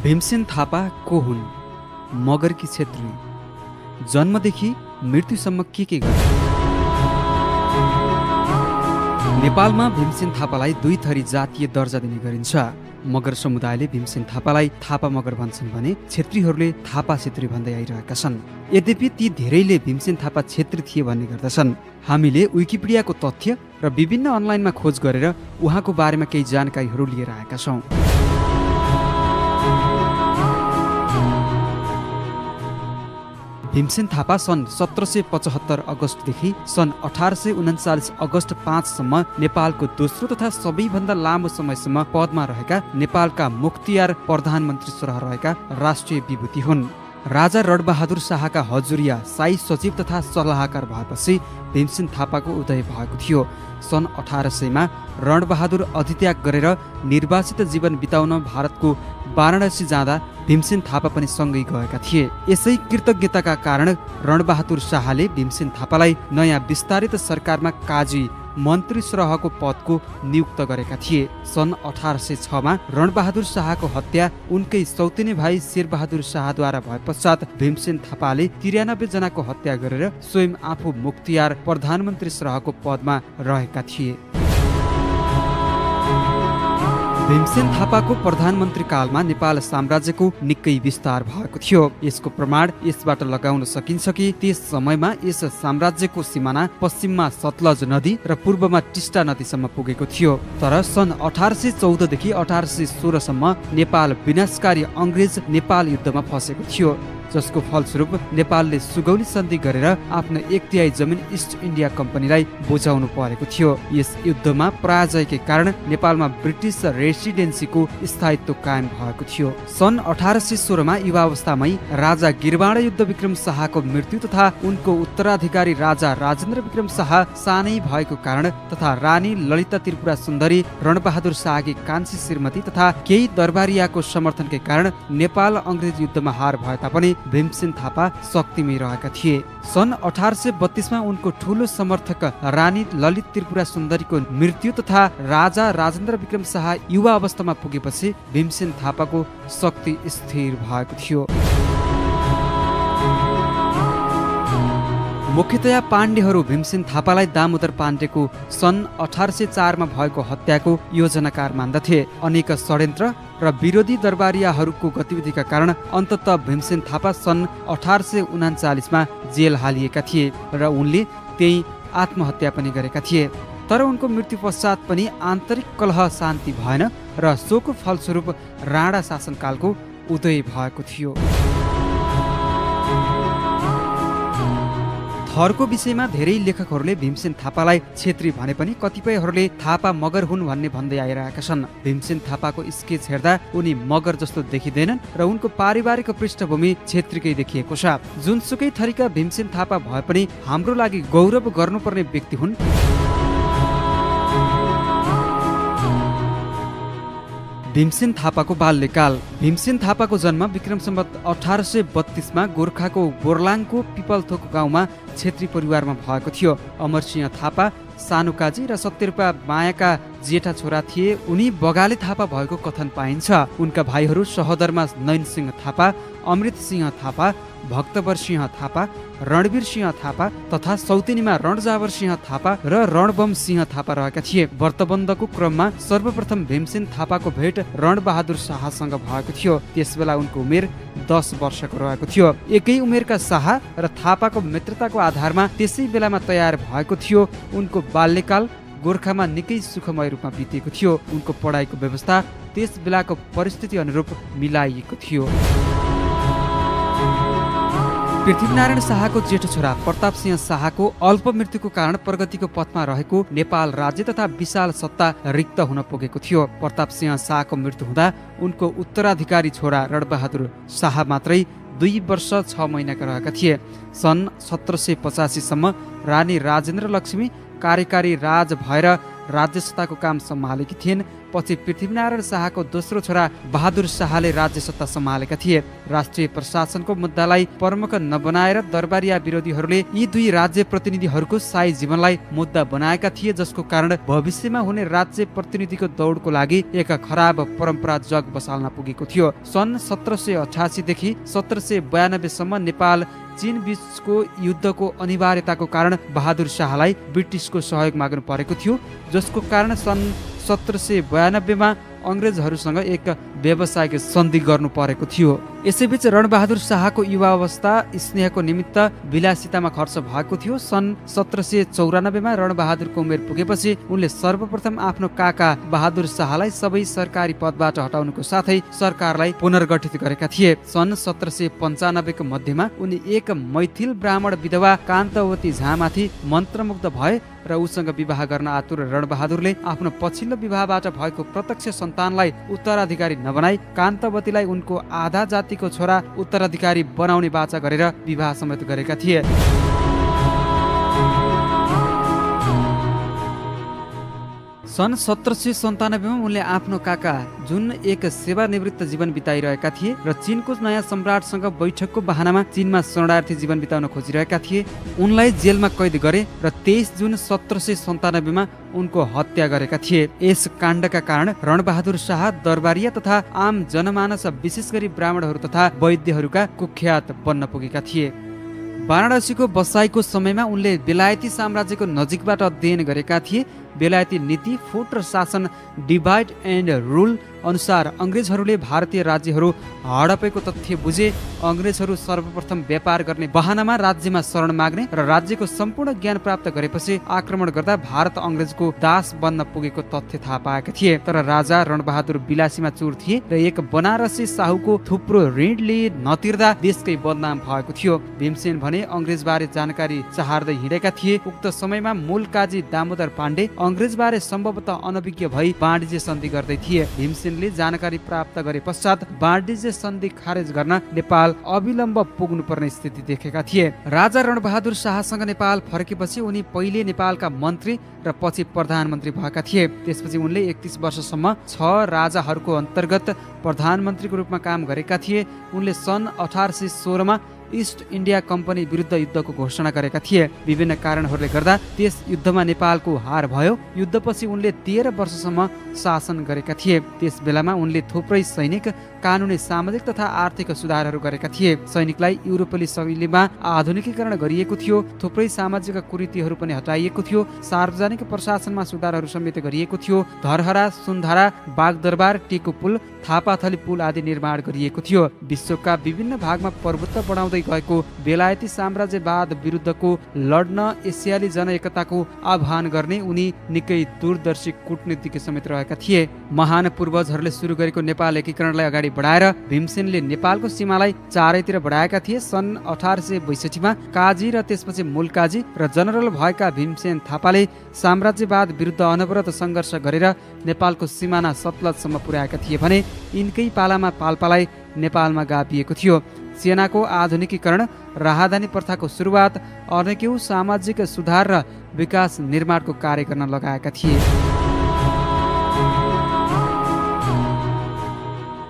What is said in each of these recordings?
भीमसेन थापा को हुन्? मगरकी क्षेत्री, जन्मदेखि मृत्युसम्म के गरे? नेपालमा भीमसेन थापालाई दुई थरी जातीय दर्जा दिने गरिन्छ। मगर समुदायले भीमसेन थापालाई थापा मगर भन्छन् भने क्षेत्रीहरूले थापा क्षेत्री भन्दै आइरहेका छन्। यद्यपि ती धेरैले भीमसेन थापा क्षेत्री थिए भन्ने गर्दछन्। हामीले विकिपिडियाको तथ्य र विभिन्न अनलाइनमा खोज गरेर उहाँको बारेमा केही जानकारीहरू लिएर आएका छौँ। भीमसेन थापा सन् 1775 अगस्तदेखि सन् 1839 अगस्त 5 सम्म नेपालको दोस्रो तथा सबैभन्दा लामो समयसम्म पदमा रहेका नेपालका मुख्तियार प्रधानमन्त्री सरह रहेका राष्ट्रिय विभूति हुन्। राजा रणबहादुर शाहका हजुरिया शाही सचिव तथा सल्लाहकार भएपछि भीमसेन थापाको उदय भएको थियो। सन् 1800 रणबहादुर अधित्याग गरेर निर्वासित जीवन बिताउन भारतको वाराणसी जाँदा भीमसेन थापा पनि सँगै गएका थिए। यसै कृतज्ञताका कारण रणबहादुर शाहले भीमसेन थापालाई नयाँ विस्तारित सरकारमा काजी मन्त्री सरहको पदको नियुक्त गरेका थिए। सन् 1806 रणबहादुर शाहको हत्या उनकै सौतेनी भाइ शेरबहादुर शाहद्वारा भए पश्चात भीमसेन थापाले 93 जनाको हत्या गरेर स्वयं आफू मुख्तियार प्रधानमन्त्री सरहको पदमा रहेका थिए। भीमसेन थापाको प्रधानमन्त्री कालमा नेपाल साम्राज्यको निकै विस्तार भएको थियो। यसको प्रमाण यसबाट लगाउन सकिन्छ कि त्यस समयमा यस साम्राज्यको सिमाना पश्चिममा सतलज नदी र पूर्वमा टिस्टा नदीसम्म पुगेको थियो। तर सन् 1814 देखि 1816 सम्म नेपाल विनाशकारी अङ्ग्रेज नेपाल युद्धमा फसेको थियो, जसको फलस्वरूप नेपालले सुगौली सन्धि गरेर आफ्नो 1/3 जमिन इस्ट इन्डिया कम्पनीलाई बुझाउनु परेको थियो। यस युद्धमा पराजयकै कारण नेपालमा ब्रिटिस रेसिडेन्सीको स्थायित्व कायम भएको थियो। सन् 1816 युवावस्थामै राजा गिरवाण युद्ध विक्रम शाहको मृत्यु तथा उनको उत्तराधिकारी राजा राजेन्द्र विक्रम शाह सानै भएको कारण तथा रानी ललिता त्रिपुरा सुन्दरी रणबहादुर शाहकी कान्छी श्रीमती तथा केही दरबारियाको समर्थनकै कारण नेपाल अङ्ग्रेज युद्धमा हार भए तापनि भीमसेन थापा शक्तिमै रहेका थिए। सन् 1832 उनको ठूलो समर्थक रानी ललित त्रिपुरा सुन्दरीको मृत्यु तथा राजा राजेन्द्र विक्रम शाह युवा अवस्थामा पुगेपछि भीमसेन थापाको शक्ति स्थिर भएको थियो। मुख्यतया पाण्डेहरू भीमसेन थापालाई दामोदर पाण्डेको सन् 1804 भएको हत्याको योजनाकार मान्दथे। अनेक षड्यन्त्र र विरोधी दरबारियाहरूको गतिविधिका कारण अन्ततः भीमसेन थापा सन् 1839 जेल हालिएका थिए र उनले त्यही आत्महत्या पनि गरेका थिए। तर उनको मृत्यु पश्चात पनि आन्तरिक कलह शान्ति भएन र सोको फलस्वरूप राणा शासनकालको उदय भएको थियो। थरको विषयमा धेरै लेखकहरूले भीमसेन थापालाई क्षेत्री भने पनि कतिपयहरूले थापा मगर हुन् भन्ने भन्दै आइरहेका छन्। भीमसेन थापाको स्केच हेर्दा उनी मगर जस्तो देखिँदैनन् र उनको पारिवारिक पृष्ठभूमि क्षेत्रीकै देखिएको छ। जुनसुकै थरीका भीमसेन थापा भए पनि हाम्रो लागि गौरव गर्नुपर्ने व्यक्ति हुन्। भीमसेन थापाको बाल्यकाल। भीमसेन थापाको जन्म विक्रम सम्वत 1832 गोर्खाको बोर्लाङको पिपलथोक गाउँमा क्षेत्री परिवारमा भएको थियो। अमरसिंह थापा सानुकाजी र सत्यरूपा मायाका जेठा छोरा थिए। उनी बगाले थापा भएको कथन पाइन्छ। उनका भाइहरू सहोदरमा नयनसिंह थापा, अमृत सिंह थापा, भक्तवर सिंह थापा, रणवीर सिंह थापा तथा सौतेनीमा रणजावर सिंह थापा र रणबम सिंह थापा रहेका थिए। व्रतबन्धको क्रममा सर्वप्रथम भीमसेन थापाको भेट रणबहादुर शाहसँग भएको थियो। त्यसबेला उनको उमेर 10 वर्षको रहेको थियो। एकै उमेरका शाह र थापाको मित्रताको आधारमा त्यसै बेलामा तयार भएको थियो। उनको बाल्यकाल गोर्खामा निकै सुखमय रूपमा बितेको थियो। उनको पढाइको व्यवस्था त्यस बेलाको परिस्थिति अनुरूप मिलाइएको थियो। पृथ्वीनारायण शाहको जेठो छोरा प्रताप सिंह शाहको अल्प मृत्युको कारण प्रगतिको पथमा रहेको नेपाल राज्य तथा विशाल सत्ता रिक्त हुन पुगेको थियो। प्रताप सिंह शाहको मृत्यु हुँदा उनको उत्तराधिकारी छोरा रणबहादुर शाह मात्रै 2 वर्ष 6 महिनाका रहेका थिए। सन् 1785 सम्म रानी राजेन्द्र लक्ष्मी कार्यकारी राज भएर राज्य सत्ताको काम सम्हालेकी थिइन्। पछि पृथ्वीनारायण शाहको दोस्रो छोरा बहादुर शाहले राज्य सत्ता सम्हालेका थिए। राष्ट्रिय प्रशासनको मुद्दालाई प्रमुख नबनाएर दरबारिया विरोधीहरूले यी दुई राज्य प्रतिनिधिहरूको शाही जीवनलाई मुद्दा बनाएका थिए, जसको कारण भविष्यमा हुने राज्य प्रतिनिधिको दौडको लागि एक खराब परम्परा जग बसाल्न पुगेको थियो। सन् 1788 देखि 1792 सम्म नेपाल चीन बीचको युद्धको अनिवार्यताको कारण बहादुर शाहलाई ब्रिटिसको सहयोग माग्नु परेको थियो, जसको कारण सन् 1792 मा अङ्ग्रेजहरूसँग एक व्यवसायिक सन्धि गर्नु परेको थियो। यसैबीच रणबहादुर शाहको युवावस्था स्नेहको निमित्त विलासितामा खर्च भएको थियो। सन् 1794 मा रणबहादुरको उमेर पुगेपछि उनले सर्वप्रथम आफ्नो काका बहादुर शाहलाई सबै सरकारी पदबाट हटाउनुको साथै सरकारलाई पुनर्गठित गरेका थिए। सन् 1795 को मध्यमा उनी एक मैथिल ब्राह्मण विधवा कान्तवती झामाथि मन्त्रमुग्ध भए र उसँग विवाह गर्न आतुर रणबहादुरले आफ्नो पछिल्लो विवाहबाट भएको प्रत्यक्ष सन्तानलाई उत्तराधिकारी नबनाई कान्तवतीलाई उनको आधा जातिको छोरा उत्तराधिकारी बनाउने वाचा गरेर विवाह समेत गरेका थिए। सन् 1797 मा उनले आफ्नो काका जुन एक सेवानिवृत्त जीवन बिताइरहेका थिए र चीनको नयाँ सम्राटसँग बैठकको बहानामा चीनमा शरणार्थी जीवन बिताउन खोजिरहेका थिए, उनलाई जेलमा कैद गरे र 23 जुन 1797 मा उनको हत्या गरेका थिए। यस काण्डका कारण रणबहादुर शाह दरबारिया तथा आम जनमानस विशेष गरी ब्राह्मणहरू तथा वैद्यहरूका कुख्यात बन्न पुगेका थिए। वाराणसीको बसाइको समयमा उनले बेलायती साम्राज्यको नजिकबाट अध्ययन गरेका थिए। बेलायती नीति, फुट र शासन डिभाइड एन्ड रुल अनुसार अङ्ग्रेजहरूले भारतीय राज्यहरू हडपेको तथ्य बुझे। अङ्ग्रेजहरू सर्वप्रथम व्यापार गर्ने बहानामा राज्यमा शरण माग्ने र राज्यको सम्पूर्ण ज्ञान प्राप्त गरेपछि आक्रमण गर्दा भारत अङ्ग्रेजको दास बन्न पुगेको तथ्य थाहा पाएका थिए। तर राजा रणबहादुर विलासीमा चुर थिए र एक बनारसी साहुको थुप्रो ऋणले नतिर्दा देशकै बदनाम भएको थियो। भीमसेन भने अङ्ग्रेजबारे जानकारी चाहर्दै हिँडेका थिए। उक्त समयमा मूल काजी दामोदर पाण्डे अङ्ग्रेजबारे सम्भवतः अनभिज्ञ भई वाणिज्य सन्धि गर्दै थिए। भीमसेनले जानकारी प्राप्त गरे पश्चात वाणिज्य सन्धि खारेज गर्न नेपाल अविलम्ब पुग्नुपर्ने स्थिति देखेका थिए। राजा रणबहादुर शाहसँग नेपाल फर्केपछि उनी पहिले नेपालका मन्त्री र पछि प्रधानमन्त्री भएका थिए। त्यसपछि उनले 31 वर्षसम्म 6 राजाहरूको अन्तर्गत प्रधानमन्त्रीको रूपमा काम गरेका थिए। उनले सन् 1816 मा इस्ट इन्डिया कम्पनी विरुद्ध युद्धको घोषणा गरेका थिए। विभिन्न कारणहरूले गर्दा त्यस युद्धमा नेपालको हार भयो। युद्धपछि उनले 13 वर्षसम्म शासन गरेका थिए। त्यस बेलामा उनले थुप्रै सैनिक, कानुनी, सामाजिक तथा आर्थिक सुधारहरू गरेका थिए। सैनिकलाई युरोपेली शैलीमा आधुनिकीकरण गरिएको थियो। थुप्रै सामाजिक कुरीतिहरू पनि हटाइएको थियो। सार्वजनिक प्रशासनमा सुधारहरू समेत गरिएको थियो। धरहरा, सुनधारा, बागदरबार, टिकु पुल, थापाथली पुल आदि निर्माण गरिएको थियो। विश्वका विभिन्न भागमा प्रभुत्व बढाउँदै गएको बेलायती साम्राज्यवाद विरुद्धको लड्न एसियाली जनएकताको आह्वान गर्ने उनी निकै दूरदर्शी कूटनीतिज्ञ समेत रहेका थिए। महान पूर्वजहरूले सुरु गरेको नेपाल एकीकरणलाई अगाडि बढाएर भीमसेनले नेपालको सीमालाई चारैतिर बढाएका थिए। सन् 1862 मा काजी र त्यसपछि मूल काजी र जनरल भएका भीमसेन थापाले साम्राज्यवाद विरुद्ध अनवरत सङ्घर्ष गरेर नेपालको सिमाना सतलजसम्म पुर्याएका थिए भने यिनकै पालामा पाल्पालाई नेपालमा गाभिएको थियो। सेनाको आधुनिकीकरण, राहदानी प्रथाको सुरुवात, अनेकौं सामाजिक सुधार र विकास निर्माणको कार्य गर्न लगाएका थिए।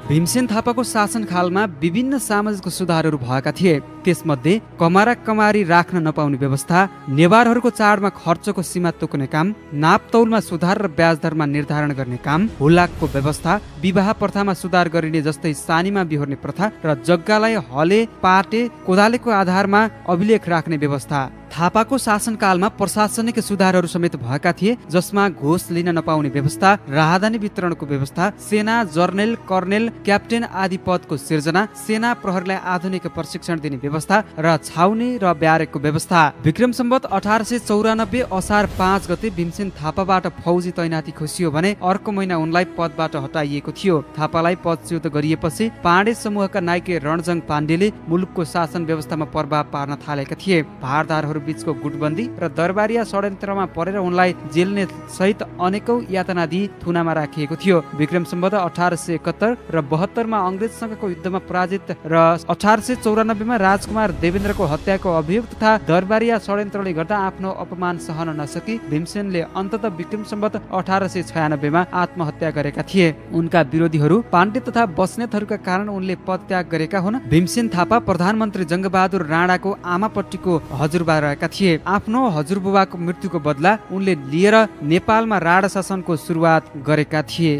भीमसेन थापाको शासनकालमा विभिन्न सामाजिक सुधारहरू भएका थिए। त्यसमध्ये कमारा कमारी राख्न नपाउने व्यवस्था, नेवारहरूको चाडमा खर्चको सीमा तोक्ने काम, नापतौलमा सुधार र ब्याज दरमा निर्धारण गर्ने काम, हुलाकको व्यवस्था, विवाह प्रथामा सुधार गरिने जस्तै सानीमा बिहोर्ने प्रथा र जग्गालाई हले, पाटे, कोदालेको आधारमा अभिलेख राख्ने व्यवस्था। थापाको शासनकालमा प्रशासनिक सुधारहरू समेत भएका थिए, जसमा घोष लिन नपाउने व्यवस्था, राहदानी वितरणको व्यवस्था, सेना जर्नेल, कर्नेल, क्याप्टेन आदि पदको सिर्जना, सेना प्रहरीलाई आधुनिक प्रशिक्षण दिने व्यवस्था र छाउनी र ब्यारेकको व्यवस्था। विक्रम सम्वत 1894 असार 5 गते भीमसेन थापाबाट फौजी तैनाती खोसियो भने अर्को महिना उनलाई पदबाट हटाइएको थियो। थापालाई पदच्युत गरिएपछि पाण्डे समूहका नायके रणजङ पाण्डेले मुलुकको शासन व्यवस्थामा प्रभाव पार्न थालेका थिए। भारदारहरू बीचको गुटबन्दी र दरबारिया षड्यन्त्रमा परेर उनलाई जेल्ने सहित अनेकौं यातना दिई थुनामा राखिएको थियो। विक्रम सम्वत 1871 र 72 मा अंग्रेजसँगको युद्धमा पराजित र 1894 मा राजकुमार देवेन्द्रको हत्याको अभियोग तथा दरबारिया षड्यन्त्रले गर्दा आफ्नो अपमान सहन नसकी भीमसेनले अन्ततः विक्रम सम्वत 1896 मा आत्महत्या गरेका थिए। उनका विरोधीहरू पाण्डे तथा बस्नेतहरूका कारण उनले पदत्याग गरेका हुन्। भीमसेन थापा प्रधानमन्त्री जङ्गबहादुर राणाको आमापट्टिको हजुरबा रहेका थिए। आफ्नो हजुरबुबाको मृत्युको बदला उनले लिएर नेपालमा राणा शासनको सुरुवात गरेका थिए।